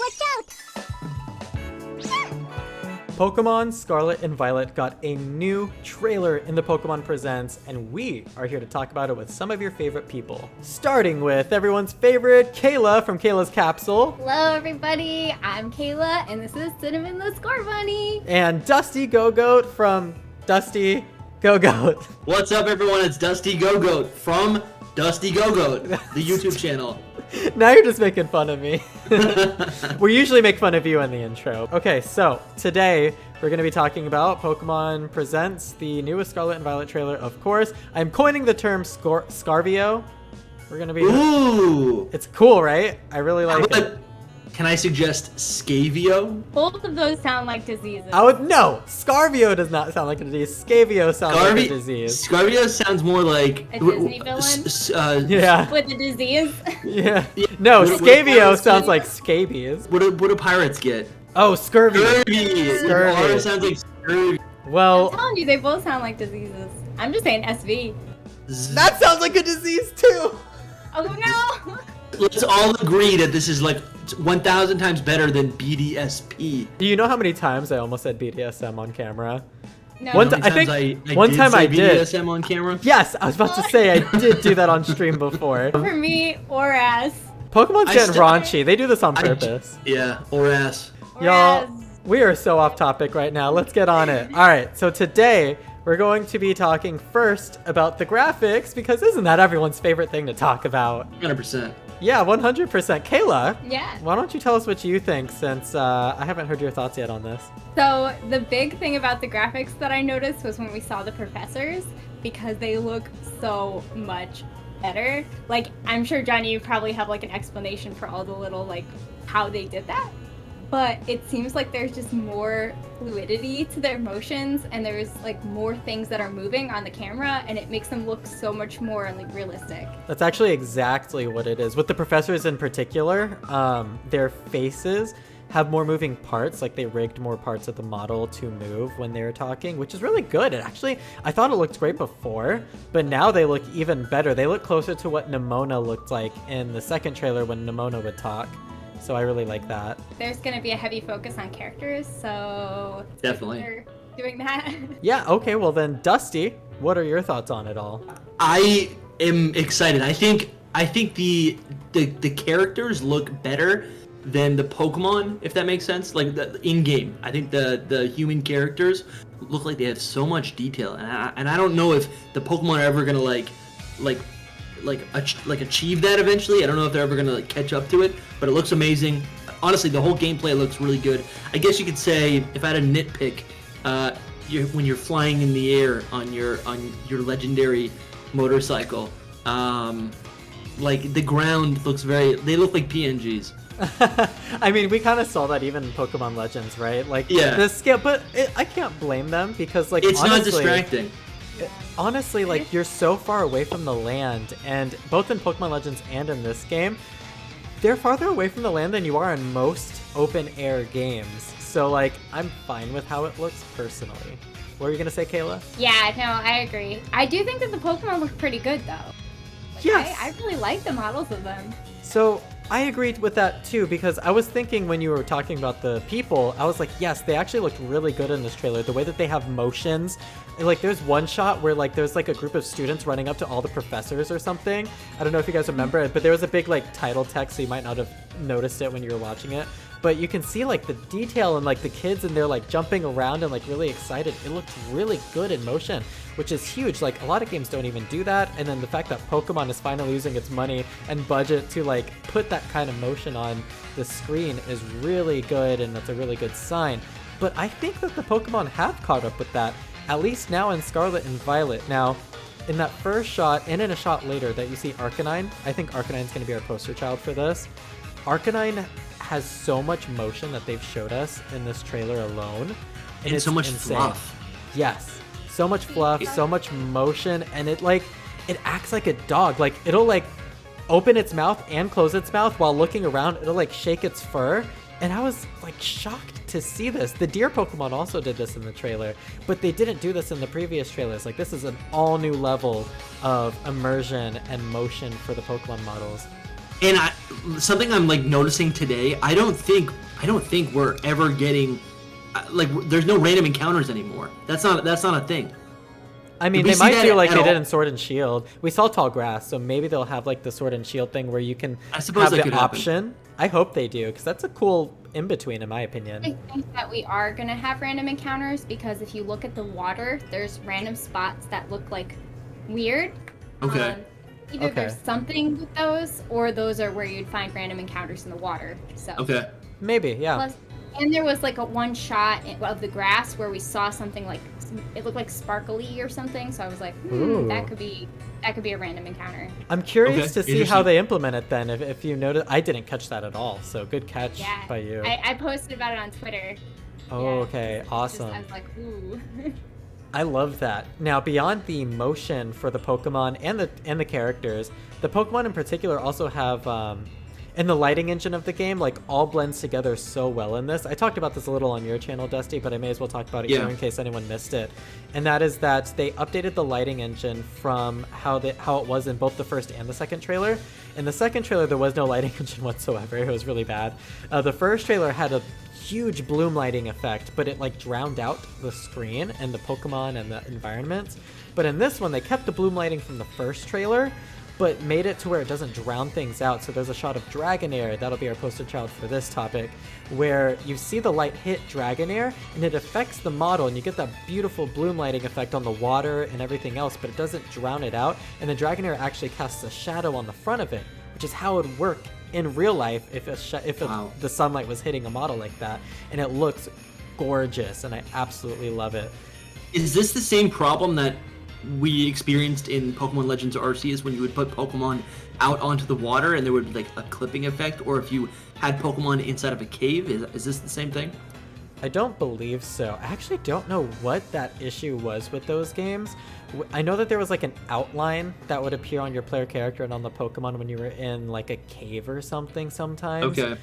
watch out! Pokemon Scarlet and Violet got a new trailer in the Pokemon Presents, and we are here to talk about it with some of your favorite people. Starting with everyone's favorite, Kayla from Kayla's Capsule. Hello everybody, I'm Kayla, and this is Cinnamon the Score Bunny. And Dusty Go-Goat from Dusty Go-Goat. What's up everyone, it's Dusty Go-Goat from Dusty Go-Goat, the YouTube channel. Now you're just making fun of me. We usually make fun of you in the intro. Okay, so today we're going to be talking about Pokemon Presents, the newest Scarlet and Violet trailer, of course. I'm coining the term Scarvio. We're going to be... Ooh! It's cool, right? I really like it. Can I suggest Scavio? Both of those sound like diseases. No! Scarvio does not sound like a disease. Scavio sounds like a disease. Scarvio sounds more like... A Disney villain? Yeah. With a disease? Yeah. No, Scavio sounds like scabies. What do pirates get? Oh, scurvy. Scurvy! Scurvy. It sounds like scurvy. Well... I'm telling you, they both sound like diseases. I'm just saying SV. That sounds like a disease too! Oh no! Let's all agree that this is like 1,000 times better than BDSP. Do you know how many times I almost said BDSM on camera? No. One How many I think times one time I say did. BDSM on camera? Yes, I was about to say I did do that on stream before. For me, or ass. Pokemon's I getting still- raunchy. They do this on purpose. Yeah, or ass. Or Y'all, ass. we are so off topic right now. Let's get on it. All right, so today we're going to be talking first about the graphics because isn't that everyone's favorite thing to talk about? 100%. Yeah, 100%. Kayla, Yeah. why don't you tell us what you think since I haven't heard your thoughts yet on this. So the big thing about the graphics that I noticed was when we saw the professors, because they look so much better. Like, I'm sure, Johnny, you probably have like an explanation for all the little, like, how they did that. But it seems like there's just more fluidity to their motions, and there's like more things that are moving on the camera, and it makes them look so much more like realistic. That's actually exactly what it is. With the professors in particular, their faces have more moving parts, like they rigged more parts of the model to move when they were talking, which is really good. And actually, I thought it looked great before, but now they look even better. They look closer to what Nimona looked like in the second trailer when Nimona would talk. So I really like that. There's gonna be a heavy focus on characters, so Definitely. they're doing that. Yeah, okay, well then, Dusty, what are your thoughts on it all? I am excited. I think the characters look better than the Pokemon, if that makes sense. Like the in-game, I think the human characters look like they have so much detail, and I don't know if the Pokemon are ever gonna achieve that eventually. I don't know if they're ever gonna catch up to it, but it looks amazing. Honestly, the whole gameplay looks really good. I guess you could say, if I had a nitpick, when you're flying in the air on your legendary motorcycle, like the ground looks they look like PNGs. I mean, we kind of saw that even in Pokemon Legends, right? Like, Yeah. the scale, but I can't blame them because, like, It's honestly, not distracting. honestly, like, you're so far away from the land, and both in Pokemon Legends and in this game, they're farther away from the land than you are in most open-air games. So, like, I'm fine with how it looks personally. What were you gonna say, Kayla? Yeah, no, I agree. I do think that the Pokemon look pretty good, though. Like, Yes. I really like the models of them. So I agreed with that too, because I was thinking when you were talking about the people, I was like, yes, they actually looked really good in this trailer. The way that they have motions, and, like, there's one shot where, like, there's like a group of students running up to all the professors or something. I don't know if you guys remember it, but there was a big, like, title text, so you might not have noticed it when you were watching it. But you can see, like, the detail and, like, the kids, and they're, like, jumping around and, like, really excited. It looked really good in motion, which is huge. Like, a lot of games don't even do that. And then the fact that Pokemon is finally using its money and budget to, like, put that kind of motion on the screen is really good, and that's a really good sign. But I think that the Pokemon have caught up with that, at least now in Scarlet and Violet. Now, in that first shot, and in a shot later that you see Arcanine, I think Arcanine's going to be our poster child for this. Arcanine has so much motion that they've showed us in this trailer alone, and it's so much insane. fluff. Yes, so much fluff, so much motion, and it acts like a dog. Like, it'll, like, open its mouth and close its mouth while looking around. It'll, like, shake its fur, and I was, like, shocked to see this. The deer Pokemon also did this in the trailer, but they didn't do this in the previous trailers. Like, this is an all new level of immersion and motion for the Pokemon models. And something I'm like noticing today, I don't think we're ever getting like there's no random encounters anymore. That's not a thing. I mean, they might do like they did in Sword and Shield. We saw Tall Grass, so maybe they'll have like the Sword and Shield thing where you can have the option. I hope they do, because that's a cool in-between, in my opinion. I think that we are going to have random encounters, because if you look at the water, there's random spots that look like weird. Okay. Either there's something with those, or those are where you'd find random encounters in the water. So. Okay. Maybe, yeah. Plus, and there was like a one shot of the grass where we saw something like it looked like sparkly or something. So I was like, that could be a random encounter. I'm curious to see how they implement it then. If you notice, I didn't catch that at all. So good catch by you. I posted about it on Twitter. Oh, okay, awesome. I was like, ooh. I love that. Now, beyond the motion for the Pokemon and the characters, the Pokemon in particular also have. And the lighting engine of the game, like, all blends together so well in this. I talked about this a little on your channel, Dusty, but I may as well talk about it here in case anyone missed it. And that is that they updated the lighting engine from how it was in both the first and the second trailer. In the second trailer, there was no lighting engine whatsoever. It was really bad. The first trailer had a huge bloom lighting effect, but it, like, drowned out the screen and the Pokemon and the environments. But in this one, they kept the bloom lighting from the first trailer, but made it to where it doesn't drown things out. So there's a shot of Dragonair, that'll be our poster child for this topic, where you see the light hit Dragonair, and it affects the model, and you get that beautiful bloom lighting effect on the water and everything else, but it doesn't drown it out, and the Dragonair actually casts a shadow on the front of it, which is how it would work in real life if the sunlight was hitting a model like that, and it looks gorgeous, and I absolutely love it. Is this the same problem that we experienced in Pokemon Legends Arceus when you would put Pokemon out onto the water and there would be like a clipping effect, or if you had Pokemon inside of a cave? Is this the same thing? I don't believe so. I actually don't know what that issue was with those games. I know that there was like an outline that would appear on your player character and on the Pokemon when you were in like a cave or something sometimes. Okay.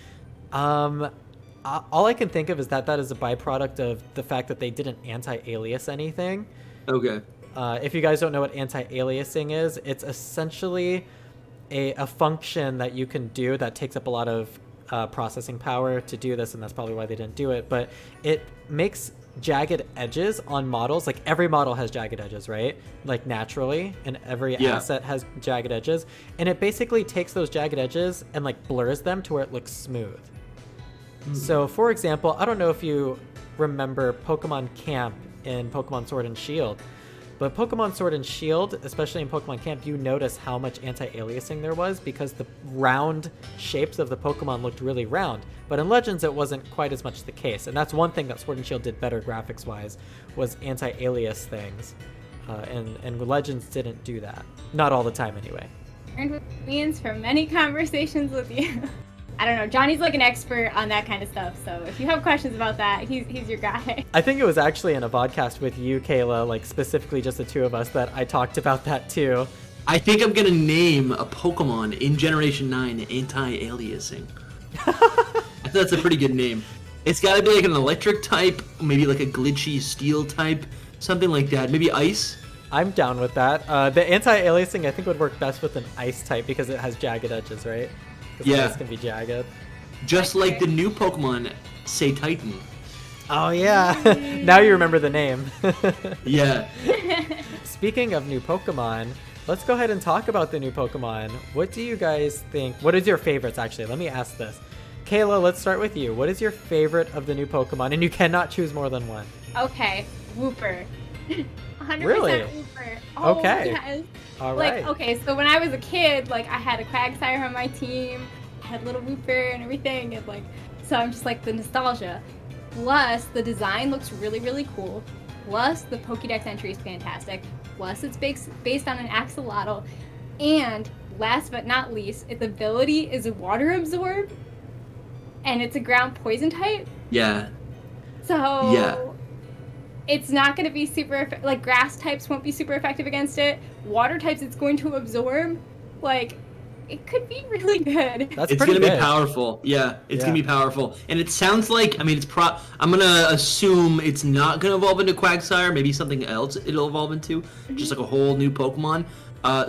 All I can think of is that is a byproduct of the fact that they didn't anti-alias anything. Okay. If you guys don't know what anti-aliasing is, it's essentially a function that you can do that takes up a lot of processing power to do this, and that's probably why they didn't do it. But it makes jagged edges on models. Like, every model has jagged edges, right? Like, naturally, and every asset has jagged edges. And it basically takes those jagged edges and, like, blurs them to where it looks smooth. So, for example, I don't know if you remember Pokemon Camp in Pokemon Sword and Shield, but Pokemon Sword and Shield, especially in Pokemon Camp, you notice how much anti-aliasing there was because the round shapes of the Pokemon looked really round. But in Legends, it wasn't quite as much the case. And that's one thing that Sword and Shield did better graphics-wise, was anti-alias things. And Legends didn't do that. Not all the time, anyway. Learned with from many conversations with you. I don't know. Johnny's like an expert on that kind of stuff. So if you have questions about that, he's your guy. I think it was actually in a podcast with you, Kayla, like specifically just the two of us, that I talked about that too. I think I'm going to name a Pokemon in Generation 9 anti-aliasing. I think that's a pretty good name. It's got to be like an electric type, maybe like a glitchy steel type, something like that. Maybe ice. I'm down with that. The anti-aliasing I think would work best with an ice type because it has jagged edges, right? Yeah, it's gonna be jagged. Just like the new Pokemon, Cetitan. Oh yeah, now you remember the name. Yeah. Speaking of new Pokemon, let's go ahead and talk about the new Pokemon. What do you guys think? What is your favorites, actually? Let me ask this. Kayla, let's start with you. What is your favorite of the new Pokemon? And you cannot choose more than one. Okay, Wooper. 100% Really? Wooper. Oh, okay. Yes. All right. Like, okay, so when I was a kid, like, I had a Quagsire on my team, I had little Wooper and everything, and like, so I'm just like, the nostalgia. Plus, the design looks really, really cool. Plus, the Pokédex entry is fantastic. Plus, it's based on an axolotl. And last but not least, its ability is a water absorb, and it's a ground poison type. Yeah. So, yeah. It's not going to be super, like, grass types won't be super effective against it. Water types it's going to absorb. Like, it could be really good. That's it's pretty gonna good. Be powerful. Yeah, it's gonna be powerful. And it sounds like, I mean, I'm gonna assume it's not gonna evolve into Quagsire. Maybe something else it'll evolve into, just like a whole new Pokemon.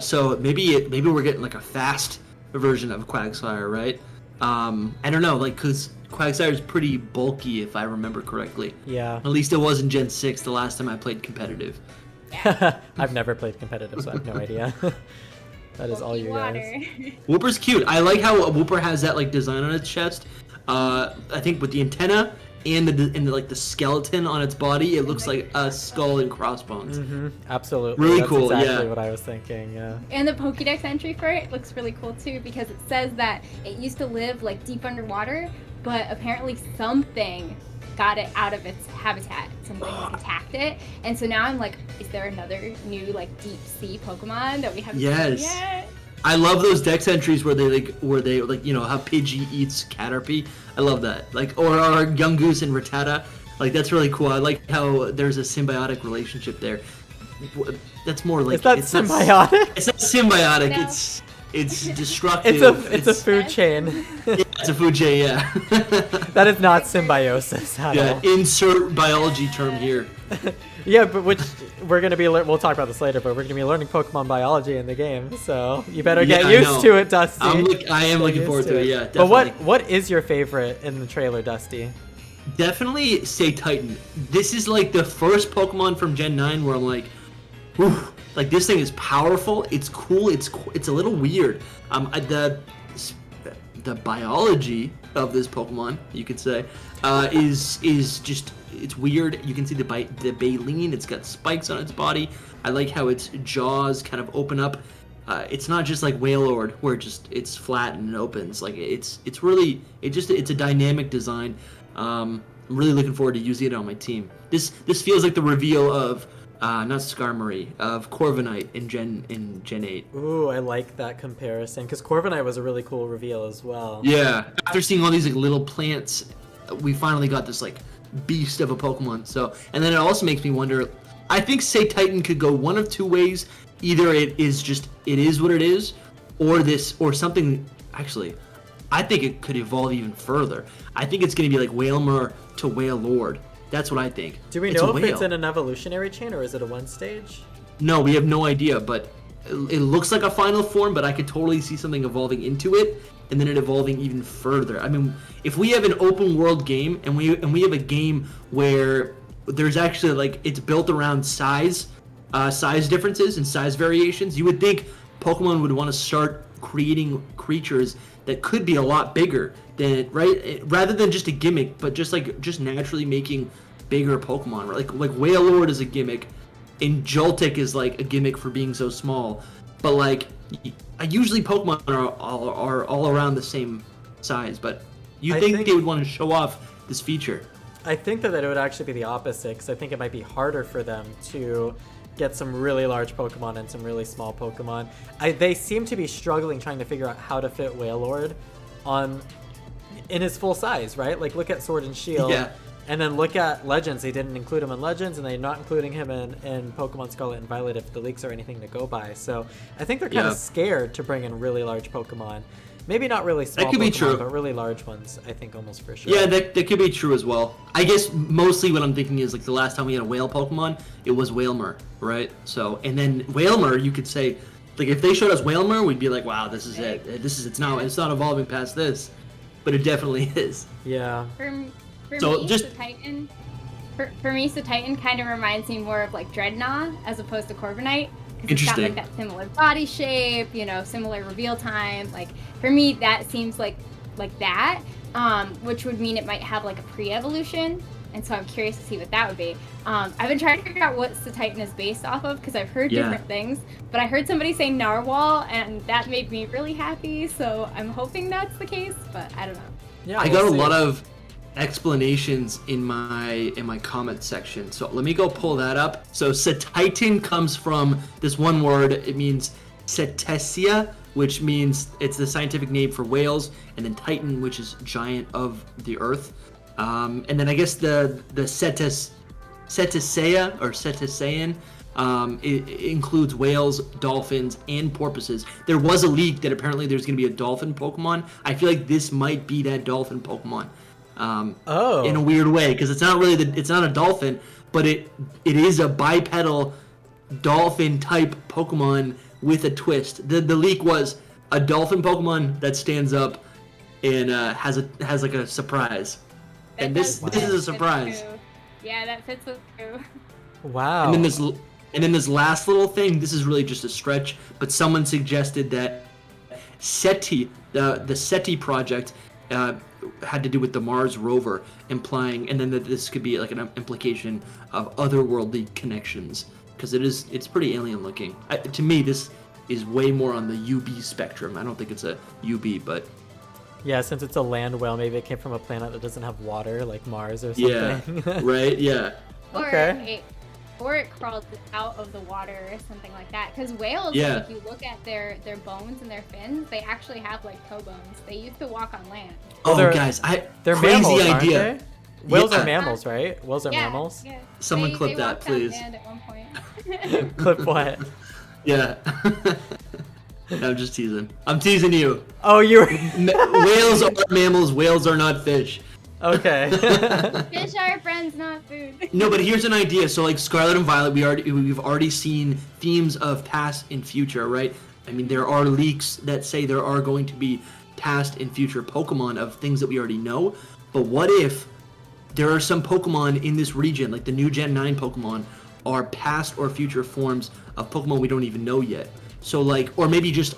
So maybe we're getting like a fast version of Quagsire, right? I don't know, like, because Quagsire is pretty bulky, if I remember correctly. Yeah. At least it was in Gen 6 the last time I played competitive. I've never played competitive, so I have no idea. That is all you guys. Wooper's cute. I like how a Wooper has that like design on its chest. I think with the antenna and the skeleton on its body, it looks like a skull and crossbones. Mm-hmm. Absolutely. Really That's cool. Exactly what I was thinking. Yeah. And the Pokédex entry for it looks really cool too, because it says that it used to live like deep underwater, but apparently something got it out of its habitat. Something attacked it, and so now I'm like, is there another new like deep sea Pokemon that we haven't seen yet? I love those dex entries where they you know how Pidgey eats Caterpie. I love that. Like or Yungoos and Rattata. Like that's really cool. I like how there's a symbiotic relationship there. That's more like it's not symbiotic. It's not symbiotic. No. It's destructive. It's a food chain. Yeah, it's a food chain. Yeah. That is not symbiosis at all. Insert biology term here. Yeah, but which we're gonna be. We'll talk about this later, but we're gonna be learning Pokemon biology in the game, so you better get used to it, Dusty. I am looking forward to it. Yeah, definitely. But what is your favorite in the trailer, Dusty? Definitely Cetitan. This is like the first Pokemon from Gen 9 where I'm like, whew, like this thing is powerful. It's cool. It's a little weird. The biology of this Pokemon, you could say, is just, it's weird. You can see the baleen. It's got spikes on its body. I like how its jaws kind of open up. It's not just like Wailord where it's flat and it opens. Like it's a dynamic design. I'm really looking forward to using it on my team. This feels like the reveal of not Skarmory, of Corviknight in Gen 8. Ooh, I like that comparison because Corviknight was a really cool reveal as well. Yeah, after seeing all these like little plants, we finally got this like beast of a Pokemon. So, and then it also makes me wonder. I think Cetitan could go one of two ways. Either it is what it is, or something. Actually, I think it could evolve even further. I think it's going to be like Wailmer to Wailord. That's what I think. Do we know if it's in an evolutionary chain or is it a one stage? No, we have no idea, but it looks like a final form, but I could totally see something evolving into it and then it evolving even further. I mean, if we have an open world game and we have a game where there's actually like it's built around size differences and size variations, you would think Pokemon would want to start creating creatures that could be a lot bigger than, right? Rather than just a gimmick, but just naturally making bigger Pokemon. Right? Like Wailord is a gimmick, and Joltik is like a gimmick for being so small. But like, usually Pokemon are all around the same size. But you think they would want to show off this feature? I think that it would actually be the opposite, because I think it might be harder for them to get some really large Pokemon and some really small Pokemon. They seem to be struggling trying to figure out how to fit Wailord in his full size, right? Like look at Sword and Shield, and then look at Legends. They didn't include him in Legends, and they're not including him in Pokemon Scarlet and Violet if the leaks are anything to go by. So I think they're kind of scared to bring in really large Pokemon. Maybe not really small Pokemon, but really large ones, I think almost for sure. Yeah, that could be true as well. I guess mostly what I'm thinking is like the last time we had a whale Pokemon, it was Wailmer, right? So, and then Wailmer, you could say, like if they showed us Wailmer, we'd be like, wow, this is it. It's not evolving past this. But it definitely is. Yeah. For me, Cetitan kind of reminds me more of like Dreadnought as opposed to Corviknight. Because it's got like that similar body shape, similar reveal time. Like for me, that seems like that, which would mean it might have like a pre-evolution. And so I'm curious to see what that would be. I've been trying to figure out what Cetitan is based off of because I've heard different things. But I heard somebody say Narwhal, and that made me really happy. So I'm hoping that's the case, but I don't know. Yeah, I got a lot of explanations in my comment section. So let me go pull that up. So Cetitan comes from this one word. It means Cetacea, which means it's the scientific name for whales, and then Titan, which is giant of the earth. And then I guess the Cetacea or Cetacean, it includes whales, dolphins, and porpoises. There was a leak that apparently there's going to be a dolphin Pokemon. I feel like this might be that dolphin Pokemon. In a weird way, because it's not really it's not a dolphin, but it is a bipedal dolphin type Pokemon with a twist. The leak was a dolphin Pokemon that stands up and has like a surprise. And this is a surprise. Yeah, that fits with you. Wow. And then this last little thing, this is really just a stretch, but someone suggested that SETI, the SETI project, had to do with the Mars rover, implying, and then that this could be like an implication of otherworldly connections, because it's pretty alien looking. To me, this is way more on the UB spectrum. I don't think it's a UB, but Yeah, since it's a land whale, maybe it came from a planet that doesn't have water, like Mars or something. yeah, right, yeah. Okay. Or it crawled out of the water or something like that. Because whales, Yeah. if you look at their bones and their fins, they actually have like toe bones. They used to walk on land. Oh, they're- guys, They're crazy mammals, idea. aren't they? Whales Yeah. are mammals, right? Whales are Yeah, mammals? Yeah. Someone they clip that, walked on please. land at one point. Clip what? Yeah. No, I'm just teasing. I'm teasing you. Oh, you were... Whales are mammals. Whales are not fish. Okay. Fish are friends, not food. No, but here's an idea. So like Scarlet and Violet, we've already seen themes of past and future, right? I mean, there are leaks that say there are going to be past and future Pokemon of things that we already know. But what if there are some Pokemon in this region, like the new Gen 9 Pokemon, are past or future forms of Pokemon we don't even know yet? So like, or maybe just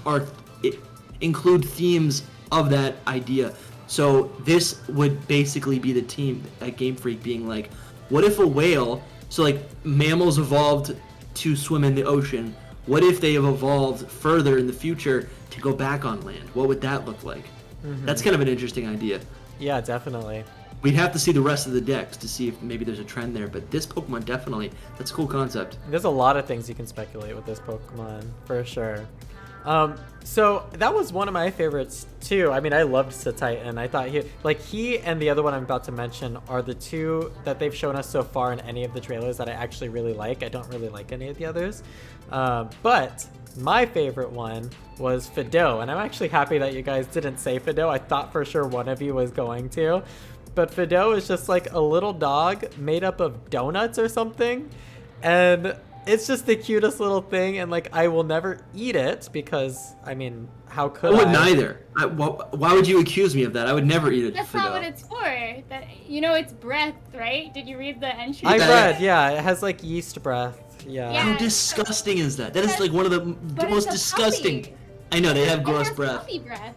include themes of that idea. So this would basically be the team at Game Freak being like, what if a whale, so like mammals evolved to swim in the ocean, what if they have evolved further in the future to go back on land? What would that look like? Mm-hmm. That's kind of an interesting idea. Yeah, definitely. We'd have to see the rest of the decks to see if maybe there's a trend there, but this Pokemon definitely, that's a cool concept. There's a lot of things you can speculate with this Pokemon, for sure. So that was one of my favorites too. I mean, I loved Cetitan. I thought he and the other one I'm about to mention are the two that they've shown us so far in any of the trailers that I actually really like. I don't really like any of the others. But my favorite one was Fido, and I'm actually happy that you guys didn't say Fido. I thought for sure one of you was going to. But Fido is just like a little dog made up of donuts or something. And it's just the cutest little thing. And like, I will never eat it because, I mean, how could I? I would neither. Why would you accuse me of that? I would never eat it. That's Fido. not what it's for. That it's breath, right? Did you read the entry? I read, yeah, it has like yeast breath. Yeah. Yeah. How disgusting is that? That is like one of the But most it's a disgusting. puppy. I know, they have It gross has breath. puppy breath.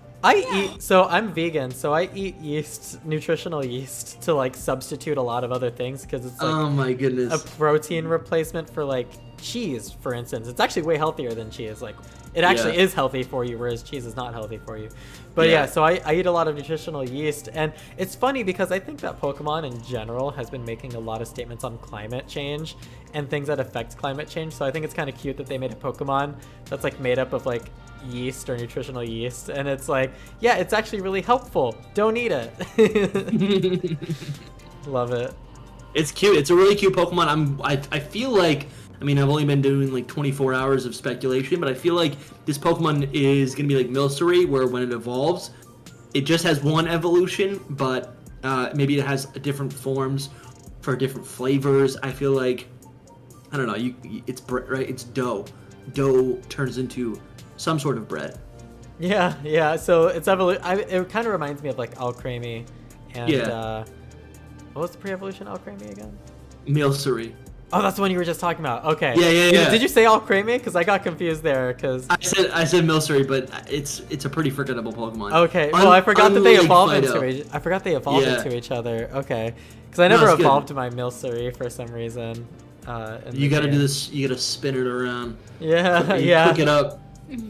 So I'm vegan, so I eat yeast, nutritional yeast, to like substitute a lot of other things because it's like Oh my goodness. a protein replacement for like cheese, for instance. It's actually way healthier than cheese. Like, it actually Yeah. is healthy for you, whereas cheese is not healthy for you. But Yeah. yeah, so I eat a lot of nutritional yeast, and it's funny because I think that Pokemon in general has been making a lot of statements on climate change and things that affect climate change. So I think it's kind of cute that they made a Pokemon that's like made up of like yeast or nutritional yeast, and it's like, yeah, it's actually really helpful. Don't eat it. Love it. It's cute. It's a really cute Pokemon. I feel like, I mean, I've only been doing like 24 hours of speculation, but I feel like this Pokemon is going to be like Milcery, where when it evolves, it just has one evolution, but maybe it has different forms for different flavors. I feel like, I don't know, it's right? It's dough. Dough turns into some sort of bread. Yeah. So it's it kind of reminds me of like Alcremie and Yeah. What was the pre-evolution Alcremie again? Milcery. Oh, that's the one you were just talking about. Okay. Yeah. Did you say Alcremie? Because I got confused there. Because I said Milcery, but it's a pretty forgettable Pokemon. okay. Well, I forgot that they Unlike evolved Fido. into each other. Okay. Because I never it's good. evolved my Milcery for some reason. You got to do this. You got to spin it around. Yeah. You Yeah. Cook it up.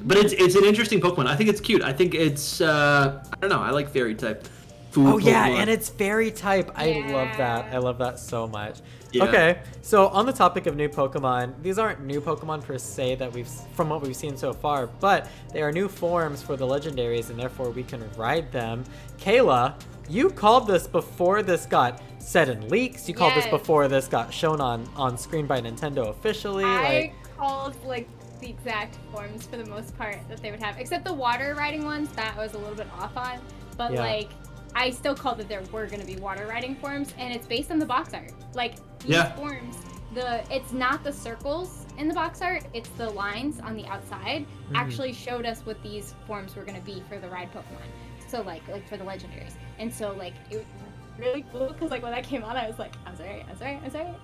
But it's an interesting Pokemon. I think it's cute. I think it's I don't know. I like fairy type. Food Oh yeah, Pokemon. and it's fairy type. I love that. Yeah. I love that so much. Yeah. Okay, so on the topic of new Pokemon, these aren't new Pokemon per se that from what we've seen so far, but they are new forms for the legendaries, and therefore we can ride them. Kayla, you called this before this got said in leaks. You called this Yes. before this got shown on screen by Nintendo officially. I called like the exact forms for the most part that they would have, except the water riding ones that I was a little bit off on. But Yeah. like, I still called that there were gonna be water riding forms, and it's based on the box art. Like these Yeah. forms, it's not the circles in the box art, it's the lines on the outside, Mm-hmm. actually showed us what these forms were going to be for the ride Pokemon. So like for the legendaries. And so like it was really cool because like when that came on, I was like, I'm sorry.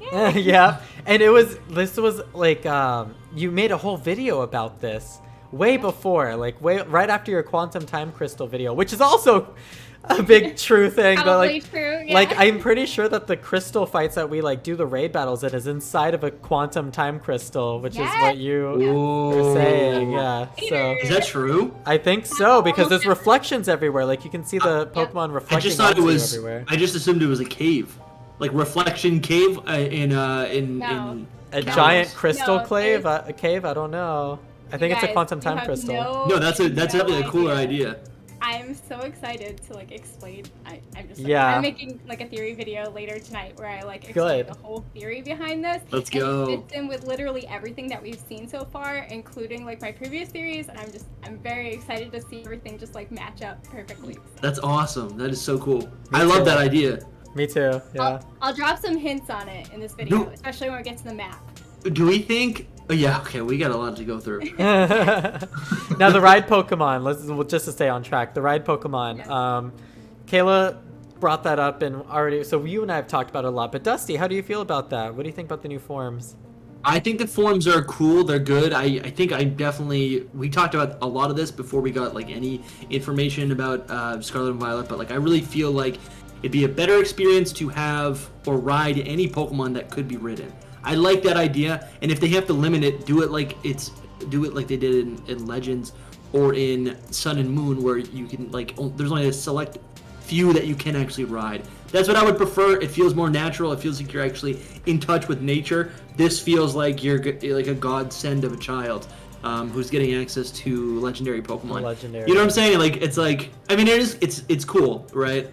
Yeah. Yeah, and this was like you made a whole video about this way before, like right after your quantum time crystal video, which is also a big true thing. Probably But like, true. Yeah. like I'm pretty sure that the crystal fights that we like do the raid battles in is inside of a quantum time crystal, which is what you were saying. Yeah, so Is that true? I think so because there's reflections everywhere. Like you can see the Pokemon I reflecting just thought it onto you was. everywhere. I just assumed it was a cave, like reflection cave in No. A No. giant crystal No, cave? there's- A cave? I don't know. I think it's a Guys, quantum you time have crystal. No, that's definitely a cooler idea. I'm so excited to like explain. I'm just like, Yeah. I'm making like a theory video later tonight where I like Good. explain the whole theory behind this. Let's and go. It fits in with literally everything that we've seen so far, including like my previous theories, and I'm very excited to see everything just like match up perfectly. That's awesome. That is so cool. I love that idea. Me too, yeah. I'll drop some hints on it in this video, No. especially when we get to the map. Do we think? Oh yeah. Okay, we got a lot to go through. Now the ride Pokemon, just to stay on track, the ride Pokemon. Kayla brought that up and already, so you and I have talked about it a lot, but Dusty, how do you feel about that? What do you think about the new forms? I think the forms are cool. They're good. I think I definitely. We talked about a lot of this before we got like any information about Scarlet and Violet, but like I really feel like it'd be a better experience to have or ride any Pokemon that could be ridden. I like that idea, and if they have to limit it, do it like they did in Legends or in Sun and Moon, where you can like there's only a select few that you can actually ride. That's what I would prefer. It feels more natural. It feels like you're actually in touch with nature. This feels like you're like a godsend of a child who's getting access to legendary Pokemon. Legendary. You know what I'm saying? Like it's like I mean it's cool, right?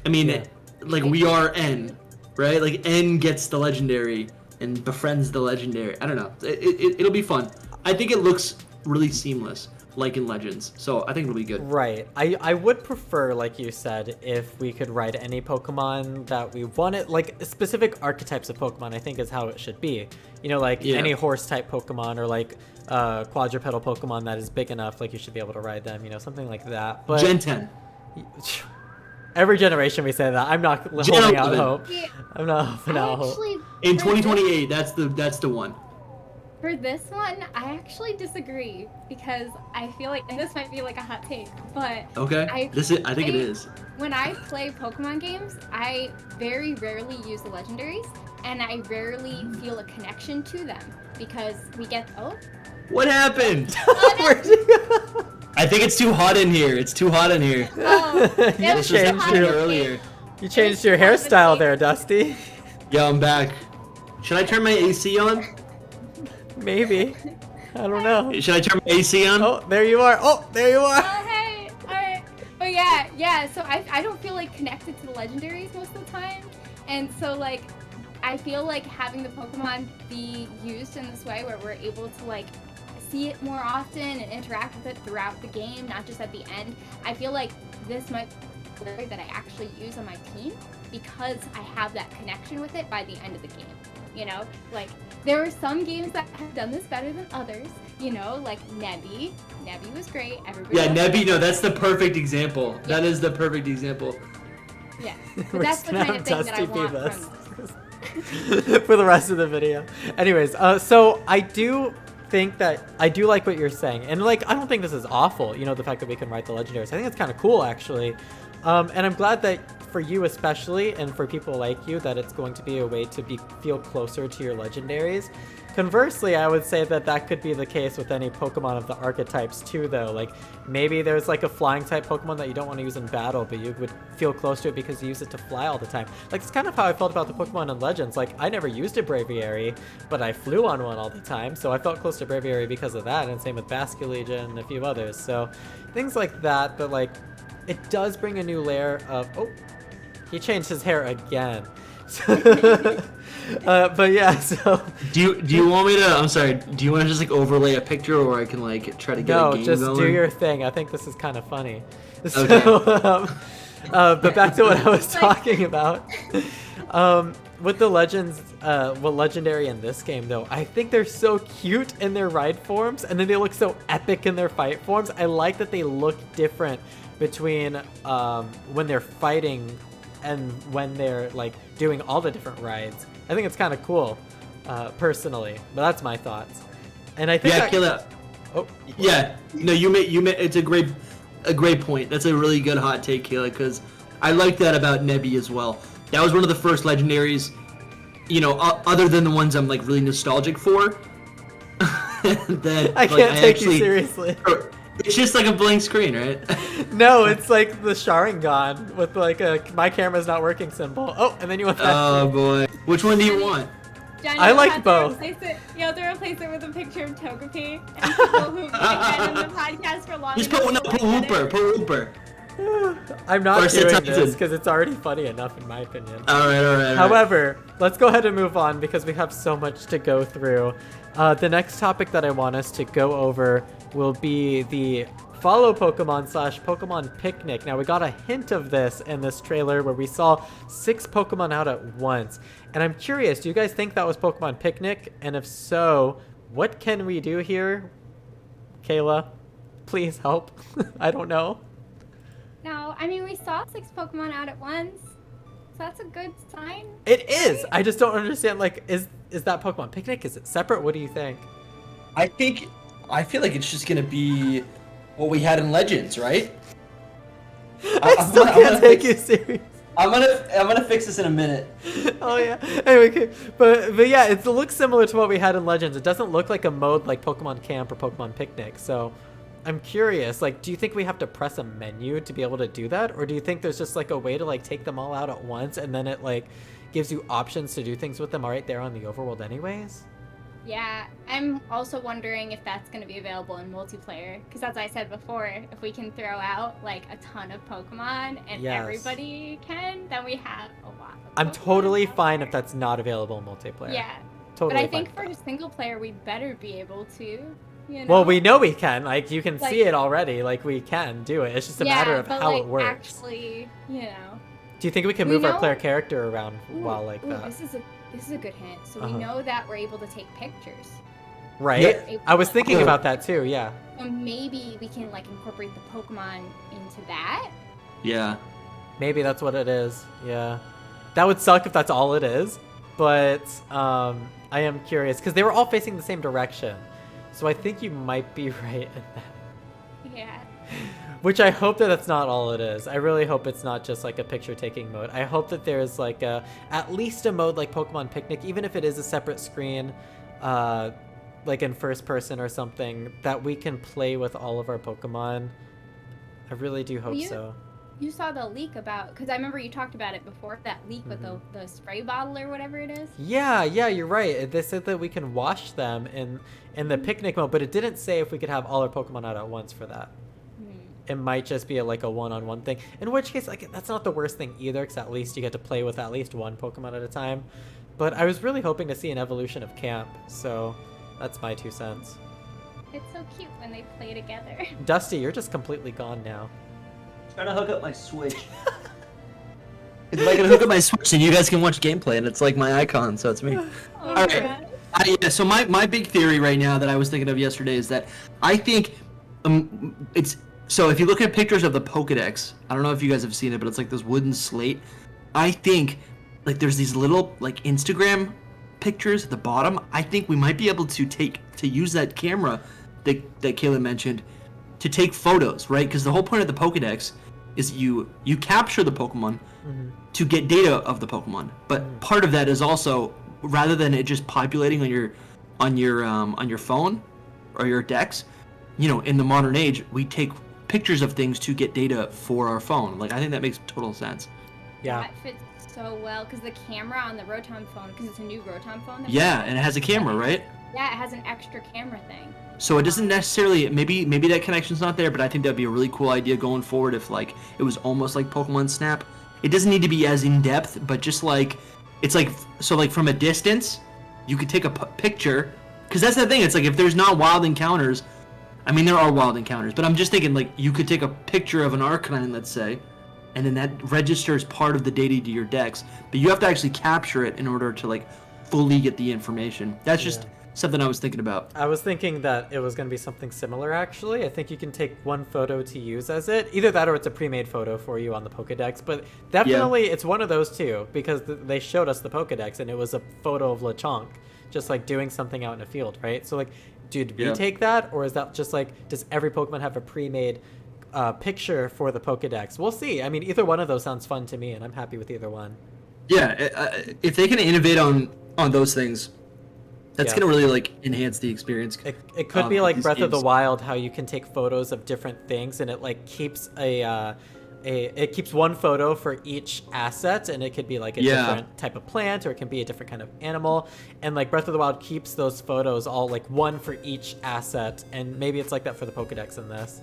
I mean Yeah. like we are N, right? Like N gets the legendary and befriends the legendary. I don't know. It'll be fun. I think it looks really seamless, like in Legends. So I think it'll be good. Right. I would prefer, like you said, if we could ride any Pokemon that we wanted, like specific archetypes of Pokemon, I think is how it should be. You know, like any horse type Pokemon or like quadrupedal Pokemon that is big enough, like you should be able to ride them, you know, something like that. But Gen 10. every generation we say that. I'm not Gen holding out 11. hope. Yeah, I'm not holding out hope. actually, In for this- 2028, that's the one. For this one, I actually disagree because I feel like, and this might be like a hot take, but Okay. I think it is. when I play Pokemon games, I very rarely use the legendaries, and I rarely feel a connection to them because we get What happened? Where'd you go? I think it's too hot in here. It's too hot in here. oh, You it This was was changed hot happening your- earlier. You changed your hairstyle there, Dusty. Yeah, I'm back. Should I turn my AC on? Maybe. I don't know. Should I turn my AC on? Oh, there you are. Oh, there you Oh, are. hey, alright. But yeah, so I don't feel like connected to the legendaries most of the time. And so like, I feel like having the Pokemon be used in this way where we're able to like see it more often and interact with it throughout the game, not just at the end. I feel like this might be the way that I actually use on my team because I have that connection with it by the end of the game. You know, like there are some games that have done this better than others. You know, like Nebby. Nebby was great. Everybody. Yeah, loved Nebby. No, that's the perfect example. That is the perfect example. Yeah. We're But that's the just gonna kind of thing have that I Dusty be want this. from this. For the rest of the video. Anyways, so I do think that I do like what you're saying, and like I don't think this is awful. You know, the fact that we can write the legendaries. I think it's kind of cool actually, and I'm glad that for you especially, and for people like you, that it's going to be a way to feel closer to your legendaries. Conversely, I would say that that could be the case with any Pokemon of the archetypes too, though. Like, maybe there's like a flying type Pokemon that you don't want to use in battle, but you would feel close to it because you use it to fly all the time. Like, it's kind of how I felt about the Pokemon in Legends. Like, I never used a Braviary, but I flew on one all the time, so I felt close to Braviary because of that, and same with Basculegion and a few others. So, things like that, but like, it does bring a new layer of... Oh, he changed his hair again. But yeah, so Do you want me to? I'm sorry. Do you want to just like overlay a picture, or I can like try to get a no, game just going? do your thing. I think this is kind of funny. So, Okay. but back to what I was talking about. With the legends, legendary in this game though, I think they're so cute in their ride forms, and then they look so epic in their fight forms. I like that they look different between when they're fighting and when they're like doing all the different rides. I think it's kind of cool, personally, but that's my thoughts. And I think Killa. Oh, yeah. No, you made. It's a great point. That's a really good hot take, Killa, because I like that about Nebby as well. That was one of the first legendaries, you know, other than the ones I'm like really nostalgic for. That I can't take you seriously. It's just like a blank screen, right? No, it's like the Sharingan with like a my camera's not working symbol. Oh, and then you want that. Oh boy. Which one do you want? Johnny, I like both. You have to replace it with a picture of Togepi. And people who've been in the podcast for long Just put wooper. I'm not Or doing cetitan. this because it's already funny enough in my opinion. All right. However, let's go ahead and move on because we have so much to go through. The next topic that I want us to go over will be the follow Pokemon / Pokemon picnic. Now, we got a hint of this in this trailer where we saw 6 Pokemon out at once. And I'm curious, do you guys think that was Pokemon picnic? And if so, what can we do here? Kayla, please help. I don't know. No, I mean, we saw 6 Pokemon out at once. So that's a good sign. It is. I just don't understand. Like, is that Pokemon picnic? Is it separate? What do you think? I feel like it's just gonna be what we had in Legends, right? I still can't take you serious. I'm gonna fix this in a minute. Oh yeah. Anyway, okay. But yeah, it looks similar to what we had in Legends. It doesn't look like a mode like Pokemon Camp or Pokemon Picnic. So I'm curious, like, do you think we have to press a menu to be able to do that? Or do you think there's just like a way to like take them all out at once and then it like gives you options to do things with them right there on the overworld anyways? Yeah, I'm also wondering if that's going to be available in multiplayer. Because as I said before, if we can throw out like a ton of Pokemon and Yes. everybody can, then we have a lot of I'm Pokemon totally out fine there. if that's not available in multiplayer. Yeah, Totally but I fine think with for that. a single player, we better be able to, you know? Well, we know we can. Like, you can Like- see it already. Like, we can do it. It's just a matter of but, how like, it works. Actually, you know. Do you think we can we move our know- player character around while like Ooh, that? this is a good hint. So Uh-huh. we know that we're able to take pictures. Right? Yeah. I was thinking about that too, yeah. So maybe we can like incorporate the Pokemon into that. Yeah. Maybe that's what it is. Yeah. That would suck if that's all it is. But I am curious because they were all facing the same direction. So I think you might be right in that. Yeah. Which I hope that that's not all it is. I really hope it's not just like a picture taking mode. I hope that there's like at least a mode like Pokemon Picnic, even if it is a separate screen, like in first person or something, that we can play with all of our Pokemon. I really do hope so. You saw the leak about, because I remember you talked about it before, that leak with the spray bottle or whatever it is. Yeah, you're right. They said that we can wash them in the picnic mode, but it didn't say if we could have all our Pokemon out at once for that. It might just be like a one-on-one thing. In which case, like, that's not the worst thing either, because at least you get to play with at least one Pokemon at a time. But I was really hoping to see an evolution of Camp, so that's my 2 cents. It's so cute when they play together. Dusty, you're just completely gone now. Trying to hook up my Switch. If I can hook up my Switch and you guys can watch gameplay, and it's like my icon, so it's me. Oh All my right. God. Yeah, so my big theory right now that I was thinking of yesterday is that I think it's so if you look at pictures of the Pokedex, I don't know if you guys have seen it, but it's like this wooden slate. I think like there's these little like Instagram pictures at the bottom. I think we might be able to use that camera that Kayla mentioned to take photos, right? Because the whole point of the Pokedex is you capture the Pokemon to get data of the Pokemon, but part of that is also rather than it just populating on your phone or your Dex, you know, in the modern age, we take pictures of things to get data for our phone. Like, I think that makes total sense. Yeah. That fits so well, because the camera on the Rotom phone, because it's a new Rotom phone. that we Yeah, have, and it has a camera, right? Yeah, it has an extra camera thing. So it doesn't necessarily, maybe that connection's not there, but I think that'd be a really cool idea going forward if like it was almost like Pokemon Snap. It doesn't need to be as in depth, but just like it's like so like from a distance, you could take a picture, because that's the thing. It's like if there's not wild encounters, I mean there are wild encounters, but I'm just thinking like you could take a picture of an Arcanine, let's say, and then that registers part of the data to your dex, but you have to actually capture it in order to like fully get the information. That's just something I was thinking about. I was thinking that it was going to be something similar, actually. I think you can take one photo to use as it. Either that or it's a pre-made photo for you on the Pokedex. But definitely it's one of those two, because they showed us the Pokedex, and it was a photo of Lechonk, just like doing something out in a field, right? So like, did we take that? Or is that just like, does every Pokemon have a pre-made picture for the Pokedex? We'll see. I mean, either one of those sounds fun to me, and I'm happy with either one. Yeah, if they can innovate on those things, that's gonna really like enhance the experience. It could be like Breath of the games. Wild, how you can take photos of different things, and it like keeps it keeps one photo for each asset, and it could be like a different type of plant, or it can be a different kind of animal. And like Breath of the Wild keeps those photos all like one for each asset, and maybe it's like that for the Pokedex in this.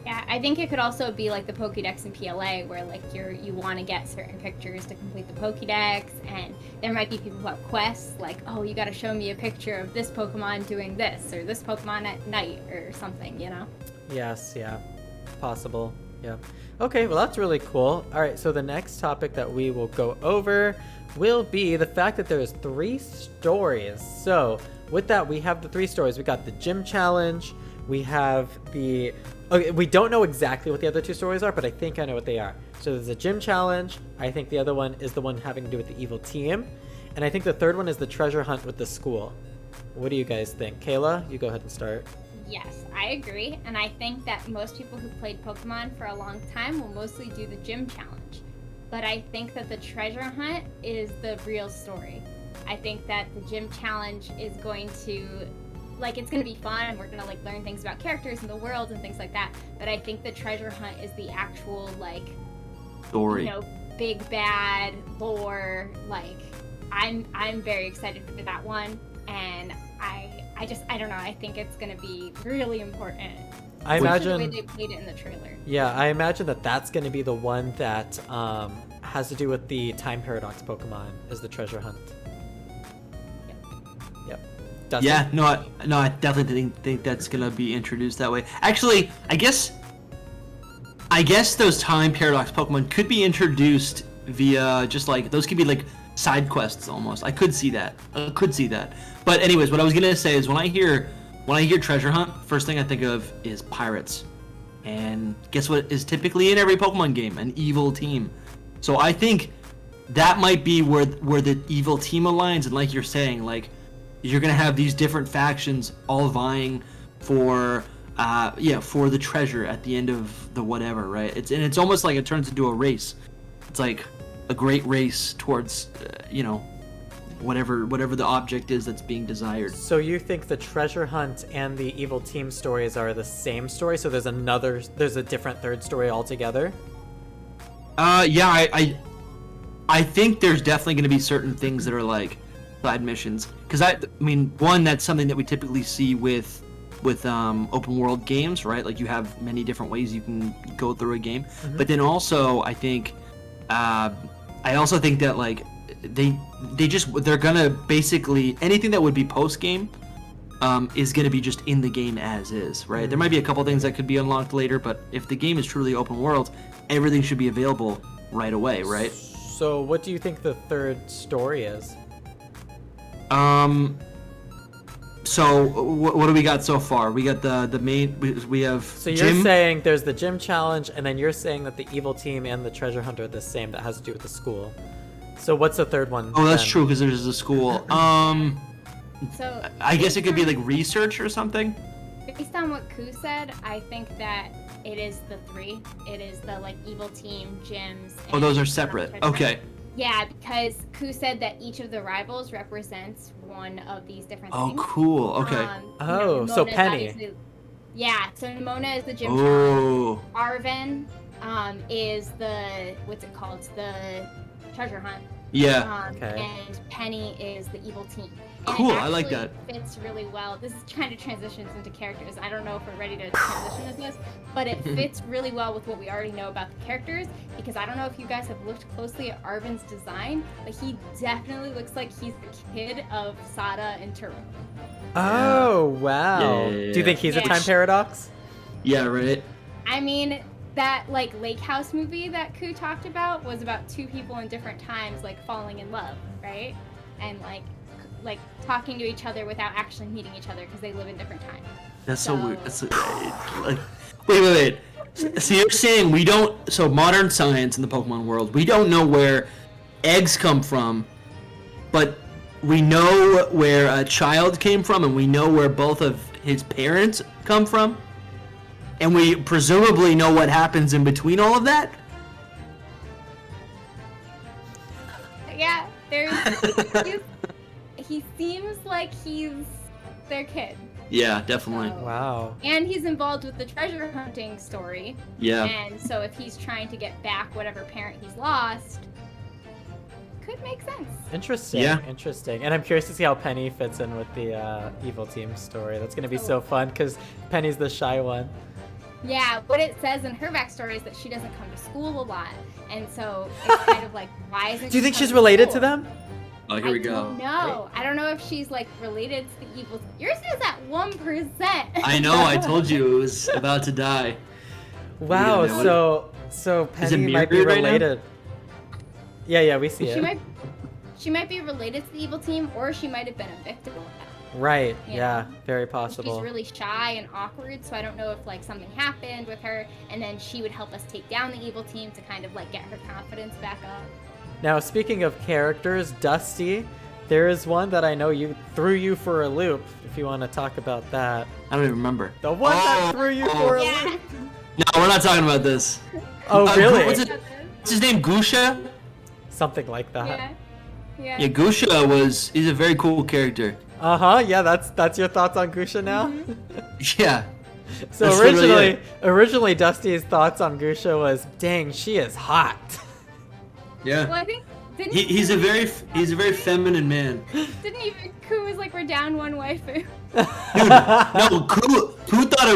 Yeah, I think it could also be like the Pokédex in PLA, where like you want to get certain pictures to complete the Pokédex, and there might be people who have quests like, oh, you got to show me a picture of this Pokemon doing this, or this Pokemon at night, or something, you know? Yes, yeah, possible, yeah. Okay, well that's really cool. All right, so the next topic that we will go over will be the fact that there's 3 stories. So with that, we have the 3 stories. We got the gym challenge. We have the... Okay, we don't know exactly what the other 2 stories are, but I think I know what they are. So there's a gym challenge. I think the other one is the one having to do with the evil team. And I think the third one is the treasure hunt with the school. What do you guys think? Kayla, you go ahead and start. Yes, I agree, and I think that most people who played Pokemon for a long time will mostly do the gym challenge. But I think that the treasure hunt is the real story. I think that the gym challenge is going to... like, it's gonna be fun, and we're gonna like learn things about characters and the world and things like that, but I think the treasure hunt is the actual like Story. you know, big bad lore. Like, I'm very excited for that one, and I don't know, I think it's gonna be really important. I Especially imagine the way they played it in the trailer. Yeah, I imagine that that's going to be the one that has to do with the time paradox Pokemon, is the treasure hunt. Yep. Dustin? Yeah, no, I definitely think that's gonna be introduced that way. Actually, I guess those time paradox Pokemon could be introduced via just like, those could be like side quests almost. I could see that. But anyways, what I was gonna say is when I hear treasure hunt, first thing I think of is pirates. And guess what is typically in every Pokemon game? An evil team. So I think that might be where the evil team aligns, and like you're saying, like, you're gonna have these different factions all vying for the treasure at the end of the whatever, right? It's almost like it turns into a race. It's like a great race towards whatever the object is that's being desired. So you think the treasure hunt and the evil team stories are the same story? So there's a different third story altogether? Yeah, I think there's definitely going to be certain things that are like side missions, because I mean, one, that's something that we typically see with open world games, right? Like, you have many different ways you can go through a game. Mm-hmm. But then also I think I also think that like they're gonna basically, anything that would be post game is gonna be just in the game as is, right? There might be a couple things that could be unlocked later, but if the game is truly open world, everything should be available right away, right? So what do you think the third story is? So what do we got so far? We got the main. We have. So you're gym. saying there's the gym challenge, and then you're saying that the evil team and the treasure hunt are the same, that has to do with the school. So what's the third one? Oh, that's then? true, because there's a school. So I guess it could be like research or something. based on what Ku said, I think that it is the 3. It is the like evil team, gyms. Oh, those are separate. Okay. Yeah, because Ku said that each of the rivals represents one of these different Oh, things. cool. Okay. Oh, so Nemona's Penny. obviously- Yeah, so Nemona is the gym challenge. Oh. Arven is the, what's it called? The treasure hunt. Yeah. Okay. And Penny is the evil team. And Cool, it I like actually that. fits really well. This kind of transitions into characters. I don't know if we're ready to transition into this, but it fits really well with what we already know about the characters, because I don't know if you guys have looked closely at Arven's design, but he definitely looks like he's the kid of Sada and Turo. Oh, wow. Yeah. Do you think he's a Yeah. time paradox? Yeah. Right. I mean, that like lake house movie that Ku talked about was about two people in different times like falling in love, right? And like talking to each other without actually meeting each other because they live in different times. That's so weird. That's like, wait. So you're saying we don't? So modern science in the Pokemon world, we don't know where eggs come from, but we know where a child came from, and we know where both of his parents come from, and we presumably know what happens in between all of that. Yeah, he seems like he's their kid. Yeah, definitely. So- Wow. And he's involved with the treasure hunting story. Yeah. And so if he's trying to get back whatever parent he's lost, could make sense. Interesting. Yeah. Interesting. And I'm curious to see how Penny fits in with the evil team story. That's going to be so fun because Penny's the shy one. Yeah, what it says in her backstory is that she doesn't come to school a lot. And so it's kind of like, why isn't Do you she think she's coming related school? to them? Oh, here we go. No, I don't know if she's like related to the evil. Yours is at 1%. I know. I told you it was about to die. Wow. Yeah, man, So Is it Penny might be mirrored right now? related. Yeah, we see She it. might be related to the evil team, or she might have been a victim of that. Right. Yeah. Yeah. Very possible. She's really shy and awkward, so I don't know if like something happened with her, and then she would help us take down the evil team to kind of like get her confidence back up. Now, speaking of characters, Dusty, there is one that I know threw you for a loop. If you want to talk about that, I don't even remember. the one that threw you for a Yeah. loop. No, we're not talking about this. Oh, really? What's his name? Gusha? Something like that. Yeah. Yeah. Yeah, Gusha he's a very cool character. Uh huh. Yeah, that's your thoughts on Gusha now. Yeah. So That's literally originally Dusty's thoughts on Gusha was, dang, she is hot. Yeah. Well, I think didn't He's a very feminine man. didn't even Ku was like, we're down one waifu. Dude, no, Ku thought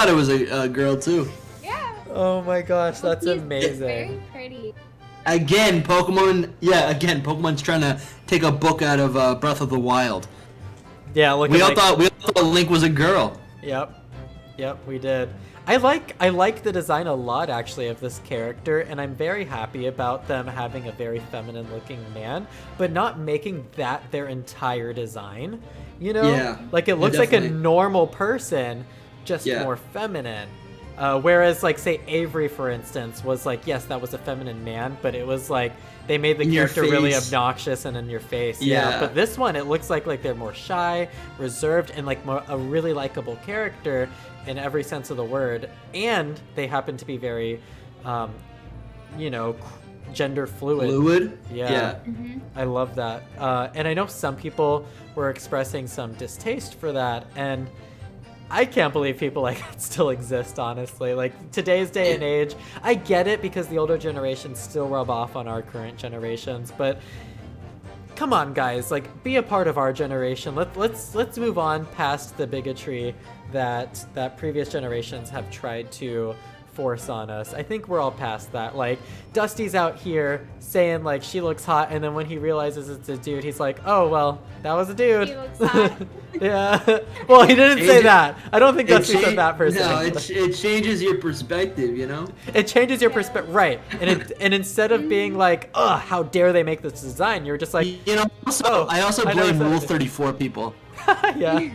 it was a girl too. Yeah. Oh my gosh, that's He's amazing. very pretty. Again, Pokemon's trying to take a book out of Breath of the Wild. Yeah, look. We all thought Link was a girl. Yep, we did. I like the design a lot actually of this character, and I'm very happy about them having a very feminine looking man, but not making that their entire design. You know? Yeah. Like it looks like a definitely. normal person, just Yeah. more feminine. Whereas like say Avery for instance was like, yes, that was a feminine man, but it was like they made the In your character really face. obnoxious and in your face. Yeah. But this one, it looks like they're more shy, reserved, and like a really likable character in every sense of the word. And they happen to be very, gender fluid. Fluid? Yeah. Mm-hmm. I love that. And I know some people were expressing some distaste for that, and I can't believe people like that still exist, honestly. Like, today's day and age, I get it because the older generations still rub off on our current generations, but come on, guys, like, be a part of our generation. Let's move on past the bigotry that previous generations have tried to force on us. I think we're all past that. Like, Dusty's out here saying like she looks hot, and then when he realizes it's a dude, he's like, oh well, that was a dude. He looks hot. Yeah. Well, he didn't say that. I don't think Dusty said that per se. No, it changes your perspective, you know? It changes your perspective, right? And instead of being like, ugh, how dare they make this design, you're just like, You know, I also I know blame Rule exactly. 34 people. yeah.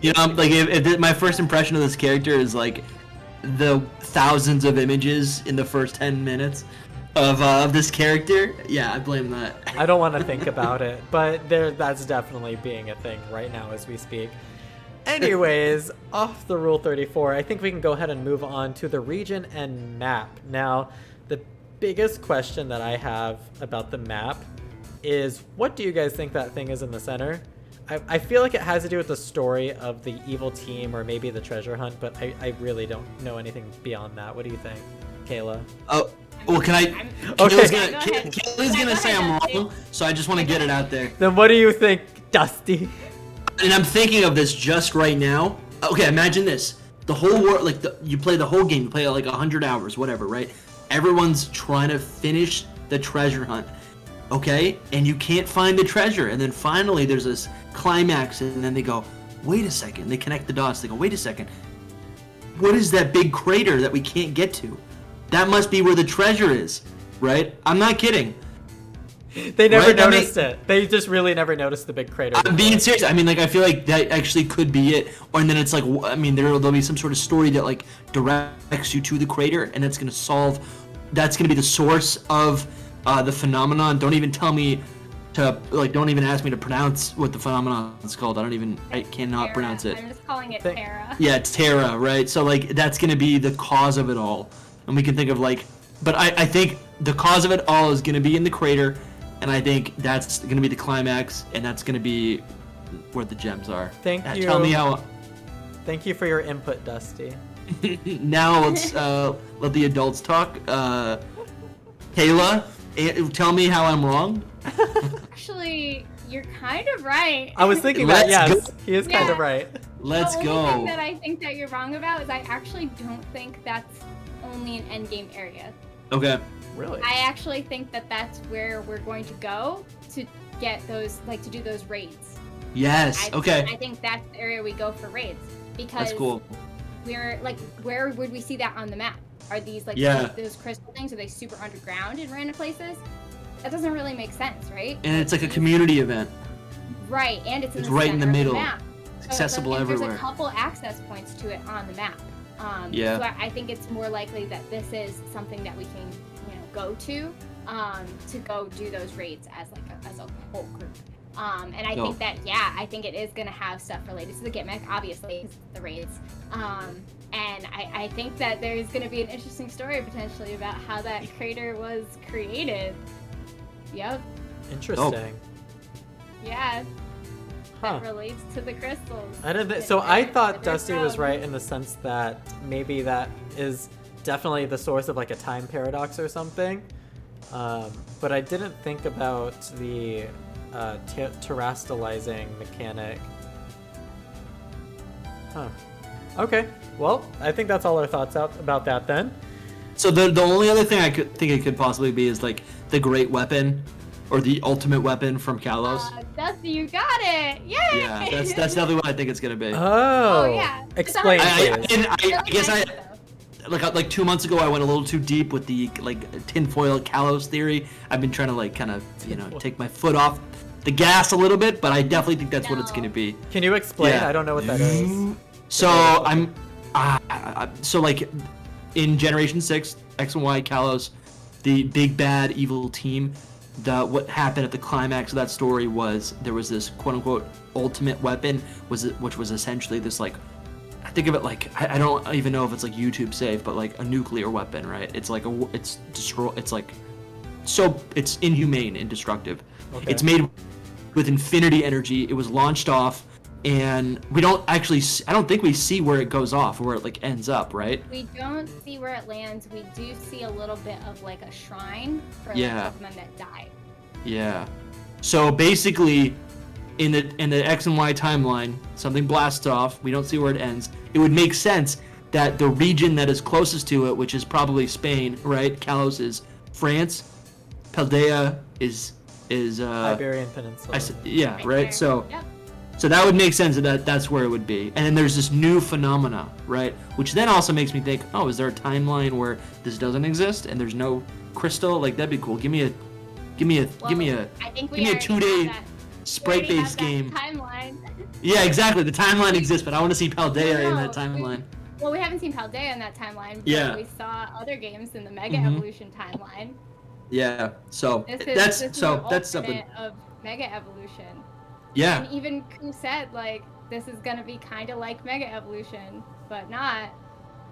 You know, like if my first impression of this character is like the thousands of images in the first 10 minutes of this character, yeah, I blame that. I don't want to think about it, but that's definitely being a thing right now as we speak. Anyways, off the Rule 34, I think we can go ahead and move on to the region and map. Now, the biggest question that I have about the map is, what do you guys think that thing is in the center? I feel like it has to do with the story of the evil team or maybe the treasure hunt, but I really don't know anything beyond that. What do you think, Kayla? Oh, well, can I? Okay. Kayla's gonna say I'm wrong, so I just want to get it out there. Then what do you think, Dusty? And I'm thinking of this just right now. Okay, imagine this: the whole world, like you play the whole game, you play like 100 hours, whatever, right? Everyone's trying to finish the treasure hunt, okay? And you can't find the treasure, and then finally there's this climax, and then they go, wait a second. They connect the dots. They go, wait a second. What is that big crater that we can't get to? that must be where the treasure is, right? I'm not kidding. They never Right? I mean- noticed it. They just really never noticed the big crater. I'm being serious. I mean, like, I feel like that actually could be it. Or and then it's like, I mean, there'll be some sort of story that like directs you to the crater, and it's gonna solve. That's gonna be the source of the phenomenon. Don't even tell me to like. Don't even ask me to pronounce what the phenomenon is called. I cannot Tera. pronounce it. I'm just calling it Think- Tera. Yeah, it's Terra, right? So like that's gonna be the cause of it all, and we can think of like, but I think the cause of it all is gonna be in the crater. And I think that's going to be the climax, and that's going to be where the gems are. Thank you. Tell me how. Thank you for your input, Dusty. Now let's let the adults talk. Kayla, tell me how I'm wrong. Actually, you're kind of right. I was thinking that, Let's yes. go. He is kind Yeah. of right. Let's the only thing go. that I think that you're wrong about is I actually don't think that's only an endgame area. Okay. Really? I actually think that that's where we're going to go to get those, like, to do those raids. Yes. Okay. I think that's the area we go for raids because That's cool. we're like, where would we see that on the map? Are these like Yeah. those crystal things? Are they super underground in random places? That doesn't really make sense, right? And it's like a community event. Right, and it's in It's the right in center the of middle. map. It's accessible and There's everywhere. a couple access points to it on the map. Yeah. So I think it's more likely that this is something that we can, go to go do those raids as like as a whole group. And I think that I think it is gonna have stuff related to the gimmick, obviously, 'cause it's the raids. And I think that there's gonna be an interesting story potentially about how that crater was created. Yep. Interesting. Yeah. Huh. That relates to the crystals. I didn't. that So I they're- thought that they're Dusty was from. right in the sense that maybe that is definitely the source of like a time paradox or something. But I didn't think about the terastalizing mechanic. Huh. Okay. Well, I think that's all our thoughts out about that then. So the only other thing I could think it could possibly be is like the great weapon, or the ultimate weapon from Kalos. Dusty, you got it! Yay! Yeah, that's definitely what I think it's gonna be. Oh. yeah. Explain, I please. guess like 2 months ago I went a little too deep with the like tinfoil Kalos theory. I've been trying to like kind of take my foot off the gas a little bit, but I definitely think that's what it's gonna be. Can you explain? Yeah. I don't know what that is. So so like in Generation 6, X and Y Kalos, the big bad evil team, what happened at the climax of that story was there was this quote unquote ultimate weapon which was essentially this like, I think of it like, I don't even know if it's like YouTube safe, but like a nuclear weapon, right? It's like it's inhumane and destructive. Okay. It's made with infinity energy. It was launched off, and we don't actually, I don't think we see where it goes off, or where it like ends up, right? We don't see where it lands. We do see a little bit of like a shrine for like Yeah. Pokemon that died. Yeah. So basically, in the X and Y timeline, something blasts off. We don't see where it ends. It would make sense that the region that is closest to it, which is probably Spain, right? Kalos is France. Paldea is Iberian Peninsula. yeah, Right right. there. So Yep. so that would make sense that's where it would be. And then there's this new phenomena, right? Which then also makes me think, oh, is there a timeline where this doesn't exist and there's no crystal? Like that'd be cool. Give me a I think we give me a already 2-day have that. sprite-based We already game. have that timeline. Yeah, exactly. The timeline exists, but I want to see Paldea in that No, timeline. Well, we haven't seen Paldea in that timeline, but Yeah. we saw other games in the Mega Mhm. Evolution timeline. Yeah. So This is that's an something. alternate of Mega Evolution. Yeah. And even Ku said like this is gonna be kind of like Mega Evolution, but not.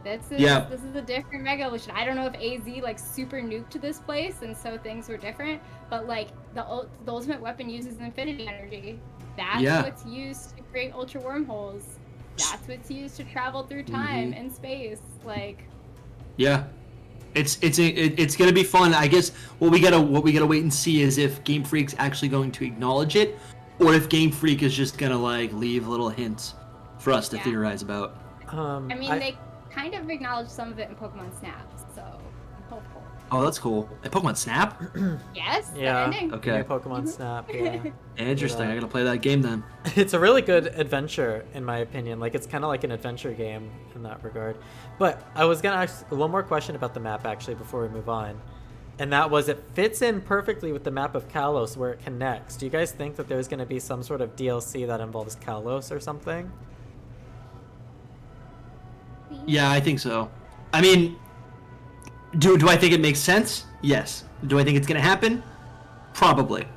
This is a different Mega Evolution. I don't know if AZ like super nuked this place and so things were different, but like the ultimate weapon uses infinity energy. That's what's used to create ultra wormholes. That's what's used to travel through time and space. Like Yeah. It's gonna be fun. I guess what we gotta wait and see is if Game Freak's actually going to acknowledge it, or if Game Freak is just gonna like leave little hints for us to theorize about. I mean, they kind of acknowledged some of it in Pokemon Snap, so I'm hopeful. Oh, that's cool. A Pokemon Snap? Yes. the Yeah. ending. Okay. New Pokemon Snap. Yeah. Interesting. Yeah. I gotta play that game then. It's a really good adventure, in my opinion. Like, it's kind of like an adventure game in that regard. But I was gonna ask one more question about the map actually before we move on, and that was it fits in perfectly with the map of Kalos where it connects. Do you guys think that there's gonna be some sort of DLC that involves Kalos or something? Yeah, I think so. I mean, do I think it makes sense? Yes. Do I think it's gonna happen? Probably.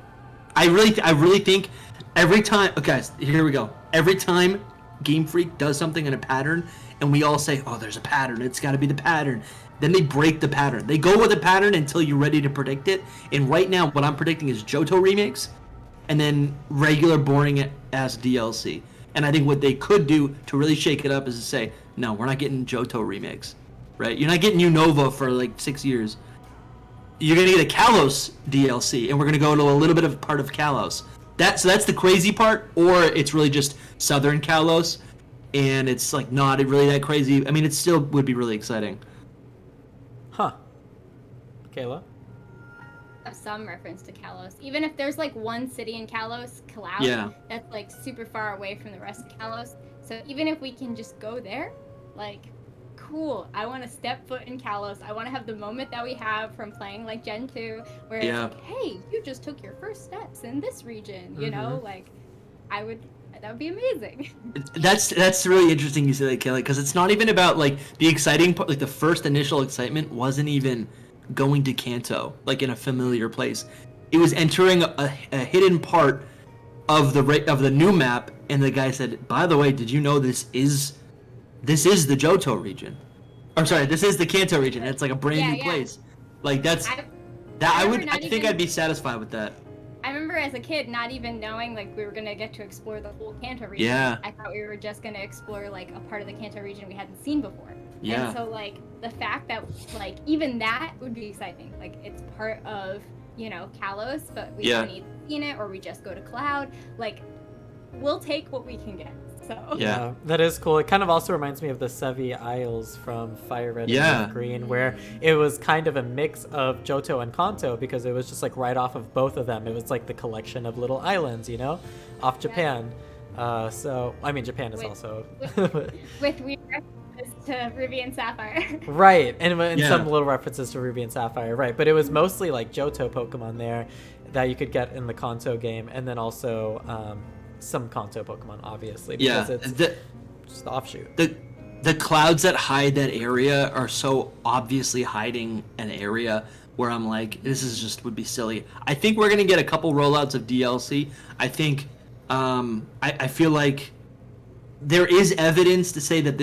I really think every time. Okay, here we go. Every time Game Freak does something in a pattern, and we all say, "Oh, there's a pattern. It's got to be the pattern." Then they break the pattern. They go with the pattern until you're ready to predict it. And right now, what I'm predicting is Johto remakes, and then regular boring ass DLC. And I think what they could do to really shake it up is to say, "No, we're not getting Johto remakes, right? You're not getting Unova for like 6 years. You're gonna get a Kalos DLC, and we're gonna go to a little bit of part of Kalos. So that's the crazy part, or it's really just Southern Kalos, and it's like not really that crazy. I mean, it still would be really exciting. Huh. Kayla? Of some reference to Kalos. Even if there's like one city in Kalos, Cloud, Yeah. that's like super far away from the rest of Kalos. So even if we can just go there, like, cool. I want to step foot in Kalos. I want to have the moment that we have from playing like Gen 2, where Yeah. it's like, hey, you just took your first steps in this region. You know, like, that would be amazing. That's really interesting you say that, Kelly, because it's not even about like the exciting part. Like the first initial excitement wasn't even going to Kanto, like in a familiar place. It was entering a hidden part of the new map, and the guy said, "By the way, did you know this is the Johto region? Or sorry, this is the Kanto region. It's like a brand new place. Like I think I'd be satisfied with that. I remember as a kid not even knowing like we were gonna get to explore the whole Kanto region. Yeah. I thought we were just gonna explore like a part of the Kanto region we hadn't seen before. Yeah. And so like the fact that like even that would be exciting. Like it's part of, you know, Kalos, but we haven't even seen it, or we just go to Cloud. Like we'll take what we can get. So Yeah. That is cool. It kind of also reminds me of the Sevi Isles from Fire Red and Leaf Green, where it was kind of a mix of Johto and Kanto, because it was just like right off of both of them. It was like the collection of little islands, you know, off Japan. So, I mean, Japan is also... with weird references to Ruby and Sapphire. Right, and some little references to Ruby and Sapphire, right. But it was mostly like Johto Pokemon there that you could get in the Kanto game, and then also... some Kanto Pokemon, obviously, because it's just the offshoot. The clouds that hide that area are so obviously hiding an area where I'm like, this is just would be silly. I think we're gonna get a couple rollouts of DLC. I think I feel like there is evidence to say that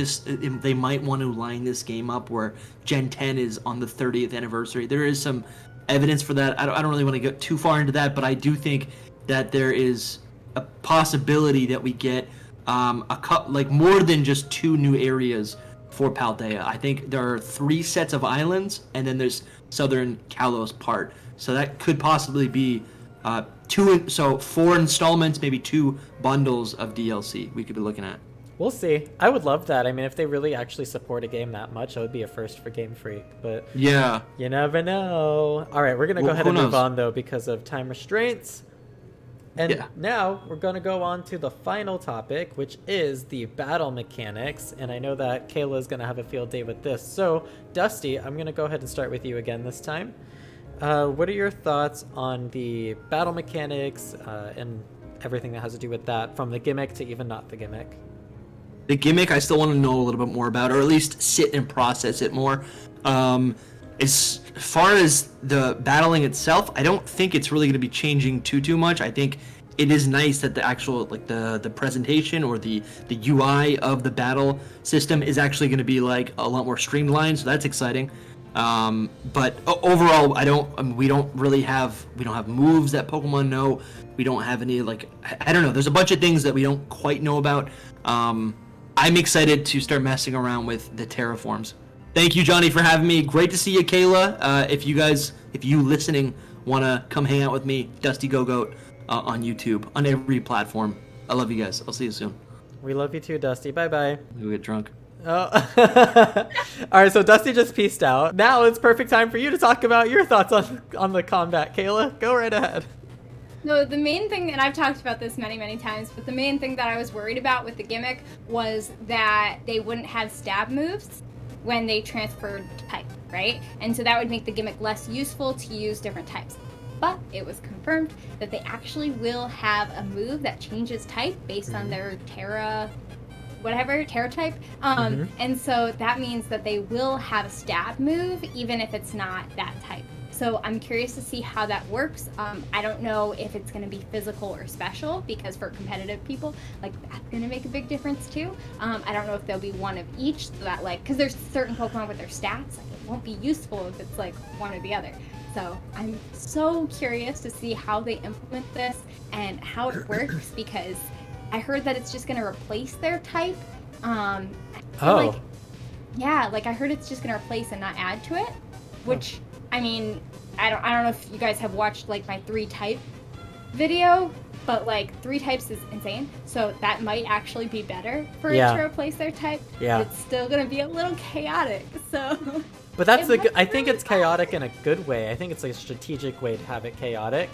they might want to line this game up where Gen 10 is on the 30th anniversary. There is some evidence for that. I don't really want to get too far into that, but I do think that there is a possibility that we get like more than just 2 new areas for Paldea. I think there are 3 sets of islands, and then there's Southern Kalos part. So that could possibly be 4 installments, maybe 2 bundles of DLC we could be looking at. We'll see. I would love that. I mean, if they really actually support a game that much, that would be a first for Game Freak. But yeah, you never know. All right, we're gonna go ahead and move on though because of time restraints. And now we're going to go on to the final topic, which is the battle mechanics. And I know that Kayla is going to have a field day with this. So, Dusty, I'm going to go ahead and start with you again this time. What are your thoughts on the battle mechanics and everything that has to do with that, from the gimmick to even not the gimmick? The gimmick, I still want to know a little bit more about, or at least sit and process it more. As far as the battling itself, I don't think it's really going to be changing too much. I think it is nice that the actual like the presentation or the UI of the battle system is actually going to be like a lot more streamlined, so that's exciting. But overall, we don't have moves that Pokemon know. We don't have any like I don't know. There's a bunch of things that we don't quite know about. I'm excited to start messing around with the terraforms. Thank you, Jonny, for having me. Great to see you, Kayla. If you listening want to come hang out with me, Dusty Go Goat on YouTube, on every platform. I love you guys. I'll see you soon. We love you too, Dusty. Bye-bye. We'll get drunk. Oh. All right, so Dusty just peaced out. Now it's perfect time for you to talk about your thoughts on the combat. Kayla, go right ahead. No, the main thing, and I've talked about this many, many times, but the main thing that I was worried about with the gimmick was that they wouldn't have stab moves when they transferred type, right? And so that would make the gimmick less useful to use different types. But it was confirmed that they actually will have a move that changes type based on their Tera, whatever, Tera type. And so that means that they will have a stab move, even if it's not that type. So I'm curious to see how that works. I don't know if it's going to be physical or special, because for competitive people, like, that's going to make a big difference too. I don't know if there'll be one of each, so that, like, because there's certain Pokemon with their stats, like, it won't be useful if it's like one or the other. So I'm so curious to see how they implement this and how it works, because I heard that it's just going to replace their type. I heard it's just going to replace and not add to it, which... I mean, I don't know if you guys have watched, like, my 3 type video, but, like, 3 types is insane. So that might actually be better for it to replace their type. Yeah. But it's still gonna be a little chaotic. So. But that's I think it's chaotic in a good way. I think it's like a strategic way to have it chaotic,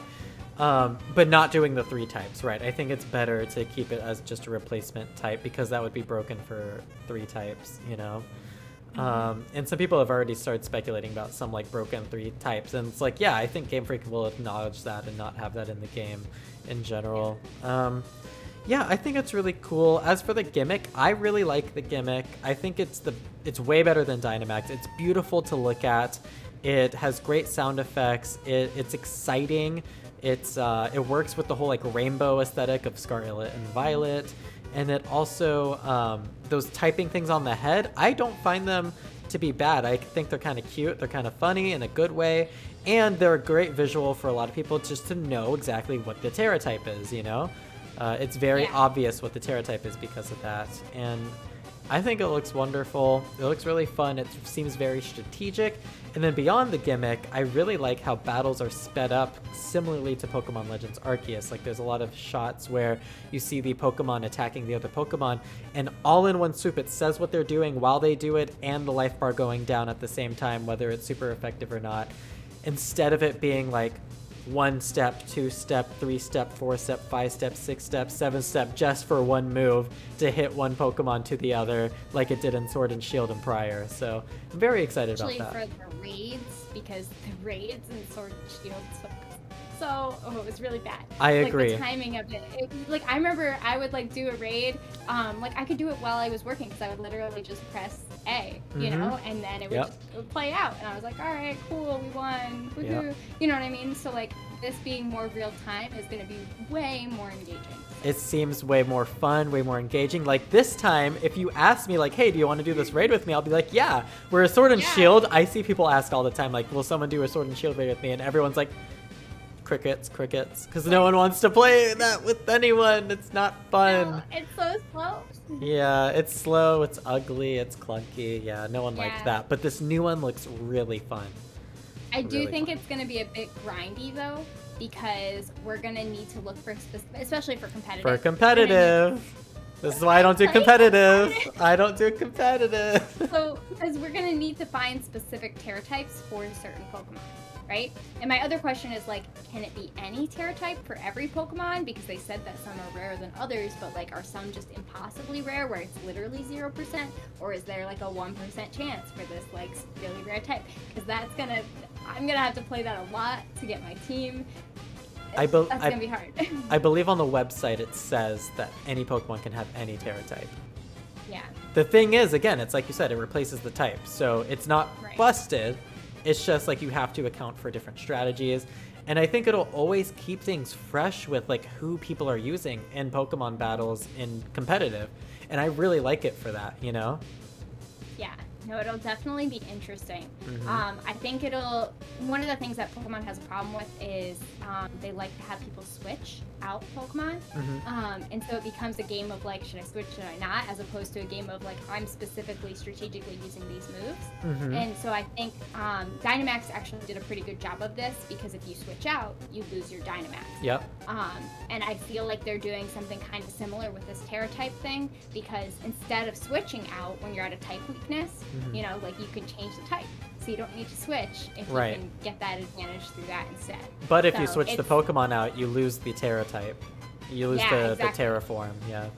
but not doing the 3 types, right? I think it's better to keep it as just a replacement type, because that would be broken for 3 types, you know. And some people have already started speculating about some, like, broken 3 types, and it's like, yeah, I think Game Freak will acknowledge that and not have that in the game in general. Yeah, I think it's really cool. As for the gimmick, I really like the gimmick. I think it's way better than Dynamax. It's beautiful to look at. It has great sound effects. It's exciting. It works with the whole, like, rainbow aesthetic of Scarlet and Violet. And it also, those typing things on the head, I don't find them to be bad. I think they're kind of cute. They're kind of funny in a good way. And they're a great visual for a lot of people just to know exactly what the Tera type is, you know? It's very obvious what the Tera type is because of that. And I think it looks wonderful. It looks really fun. It seems very strategic. And then beyond the gimmick, I really like how battles are sped up similarly to Pokemon Legends Arceus. Like, there's a lot of shots where you see the Pokemon attacking the other Pokemon, and all in one swoop, it says what they're doing while they do it, and the life bar going down at the same time, whether it's super effective or not. Instead of it being like 1 step, 2 step, 3 step, 4 step, 5 step, 6 step, 7 step, just for one move to hit one Pokemon to the other, like it did in Sword and Shield and prior. So I'm very excited about that. For the raids, because the raids in Sword and Shield it was really bad. I agree. Like, the timing of it, like, I remember I would, like, do a raid, like, I could do it while I was working, because I would literally just press A, you know, and then it would play out, and I was like, all right, cool, we won, woohoo, you know what I mean? So, like, this being more real time is going to be way more engaging. It seems way more fun, way more engaging. Like, this time, if you ask me, like, hey, do you want to do this raid with me? I'll be like, yeah. Where a Sword and Shield, I see people ask all the time, like, will someone do a Sword and Shield raid with me? And everyone's like, crickets, because no one wants to play that with anyone. It's not fun. No, it's so slow. Yeah, it's slow, it's ugly, it's clunky. Yeah, no one liked that. But this new one looks really fun. I do think it's going to be a bit grindy, though, because we're going to need to look for, especially for competitive. For competitive. This is why I don't do competitive. I don't do competitive. So, because we're going to need to find specific Tera types for certain Pokemon, right? And my other question is, like, can it be any Tera type for every Pokemon? Because they said that some are rarer than others, but, like, are some just impossibly rare where it's literally 0%? Or is there, like, a 1% chance for this, like, really rare type? Because I'm gonna have to play that a lot to get my team. That's gonna be hard. I believe on the website it says that any Pokemon can have any Tera type. Yeah. The thing is, again, it's like you said, it replaces the type. So it's not busted. It's just like you have to account for different strategies. And I think it'll always keep things fresh with, like, who people are using in Pokemon battles in competitive. And I really like it for that, you know? Yeah. No, it'll definitely be interesting. Mhm. I think one of the things that Pokemon has a problem with is they like to have people switch out Pokemon. And so it becomes a game of like, should I switch, should I not, as opposed to a game of like, I'm specifically strategically using these moves. And so I think Dynamax actually did a pretty good job of this, because if you switch out, you lose your Dynamax. Yep. And I feel like they're doing something kind of similar with this Tera type thing, because instead of switching out when you're at a type weakness, you know, like you can change the type. So you don't need to switch if you can get that advantage through that instead. But if you switch the Pokemon out, you lose the Tera type. You lose the Tera form, yeah.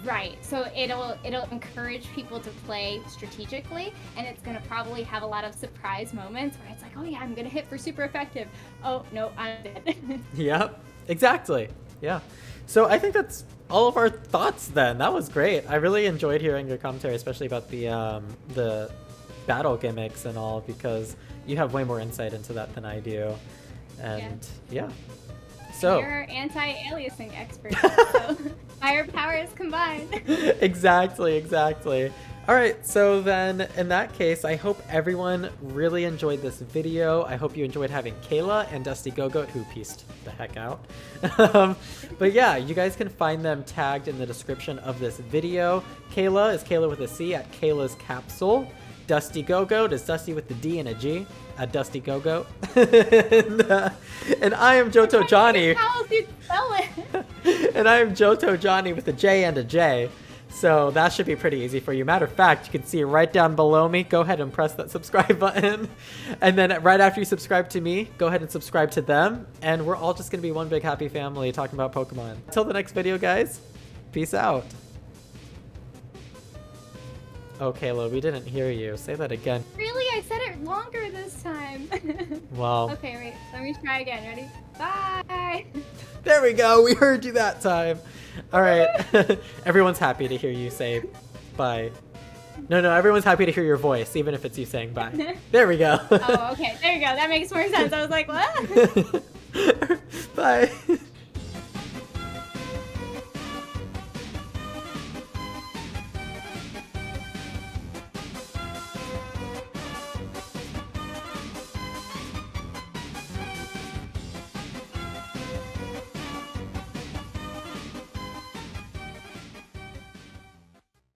Right. So it'll encourage people to play strategically, and it's gonna probably have a lot of surprise moments where it's like, oh yeah, I'm gonna hit for super effective. Oh no, I'm dead. Yep. Exactly. Yeah. So I think that's all of our thoughts then. That was great. I really enjoyed hearing your commentary, especially about the battle gimmicks and all, because you have way more insight into that than I do. And yeah. So you're anti-aliasing expert, so fire powers combined. Exactly. All right, so then in that case, I hope everyone really enjoyed this video. I hope you enjoyed having Kayla and Dusty Go-Goat, who pieced the heck out. But yeah, you guys can find them tagged in the description of this video. Kayla is Kayla with a C at Kayla's Capsule. Dusty Go-Goat is Dusty with the D and a G at Dusty Go-Goat. And I am JotoJonny. How else do you spell it? And I am JotoJonny with a J and a J. So that should be pretty easy for you. Matter of fact, you can see right down below me. Go ahead and press that subscribe button. And then right after you subscribe to me, go ahead and subscribe to them. And we're all just going to be one big happy family talking about Pokemon. Until the next video, guys. Peace out. Oh, Kayla, we didn't hear you. Say that again. Really? I said it longer this time. Wow. Okay, wait. Let me try again. Ready? Bye. There we go. We heard you that time. All right. Everyone's happy to hear you say bye. No, everyone's happy to hear your voice, even if it's you saying bye. There we go. Oh, okay. There you go. That makes more sense. I was like, what? Bye.